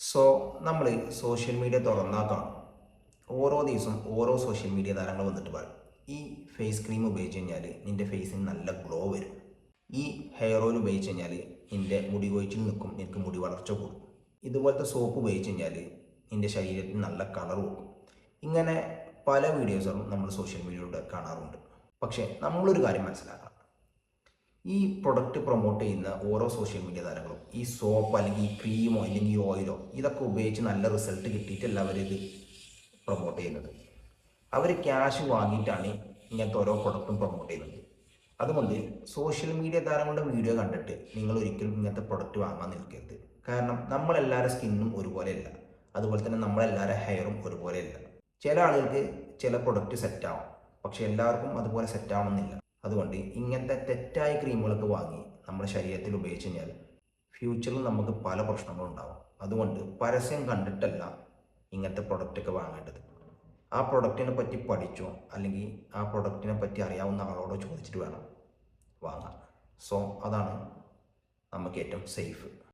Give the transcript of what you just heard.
So നമ്മൾ social media തുറന്നാൽ കാണും ഓരോ ദിവസം ഓരോ സോഷ്യൽ മീഡിയ താരങ്ങൾ വന്നിട്ട് പറയും ഈ ഫേസ് ക്രീം ഉപയോഗിച്ച് കഴിഞ്ഞാൽ നിൻ്റെ ഫേസിന് നല്ല ഗ്ലോ വരും, ഈ ഹെയർ ഓയിൽ ഉപയോഗിച്ച് കഴിഞ്ഞാൽ നിൻ്റെ മുടി കൊഴിച്ചിൽ നിൽക്കും, നിനക്ക് മുടി വളർച്ച കൂടും, ഇതുപോലത്തെ സോപ്പ് ഉപയോഗിച്ച് കഴിഞ്ഞാൽ നിൻ്റെ ശരീരത്തിന് നല്ല കളർ കൊടുക്കും. ഇങ്ങനെ പല വീഡിയോസും നമ്മൾ സോഷ്യൽ മീഡിയയിലൂടെ കാണാറുണ്ട്. പക്ഷേ നമ്മളൊരു കാര്യം മനസ്സിലാക്കണം, ഈ പ്രൊഡക്റ്റ് പ്രൊമോട്ട് ചെയ്യുന്ന ഓരോ സോഷ്യൽ മീഡിയ താരങ്ങളും ഈ സോപ്പ് അല്ലെങ്കിൽ ഈ ക്രീമോ അല്ലെങ്കിൽ ഓയിലോ ഇതൊക്കെ ഉപയോഗിച്ച് നല്ല റിസൾട്ട് കിട്ടിയിട്ടല്ല അവരിത് പ്രൊമോട്ട് ചെയ്യുന്നത്. അവർ ക്യാഷ് വാങ്ങിയിട്ടാണ് ഇങ്ങനത്തെ ഓരോ പ്രൊഡക്റ്റും പ്രൊമോട്ട് ചെയ്യുന്നത്. അതുകൊണ്ട് സോഷ്യൽ മീഡിയ താരങ്ങളുടെ വീഡിയോ കണ്ടിട്ട് നിങ്ങൾ ഒരിക്കലും ഇങ്ങനത്തെ പ്രൊഡക്റ്റ് വാങ്ങാൻ നിൽക്കരുത്. കാരണം നമ്മളെല്ലാവരുടെ സ്കിന്നും ഒരുപോലെയല്ല, അതുപോലെ തന്നെ നമ്മളെല്ലാവരുടെ ഹെയറും ഒരുപോലെയല്ല. ചില ആളുകൾക്ക് ചില പ്രൊഡക്റ്റ് സെറ്റാവും, പക്ഷെ എല്ലാവർക്കും അതുപോലെ സെറ്റാവണമെന്നില്ല. അതുകൊണ്ട് ഇങ്ങനത്തെ തെറ്റായ ക്രീമുകളൊക്കെ വാങ്ങി നമ്മുടെ ശരീരത്തിൽ ഉപയോഗിച്ച് കഴിഞ്ഞാൽ ഫ്യൂച്ചറിൽ നമുക്ക് പല പ്രശ്നങ്ങളും ഉണ്ടാകും. അതുകൊണ്ട് പരസ്യം കണ്ടിട്ടല്ല ഇങ്ങനത്തെ പ്രൊഡക്റ്റൊക്കെ വാങ്ങേണ്ടത്. ആ പ്രൊഡക്റ്റിനെ പറ്റി പഠിച്ചോ അല്ലെങ്കിൽ ആ പ്രൊഡക്റ്റിനെ പറ്റി അറിയാവുന്ന ആളോടോ ചോദിച്ചിട്ട് വേണം വാങ്ങാൻ. സോ അതാണ് നമുക്ക് ഏറ്റവും സേഫ്.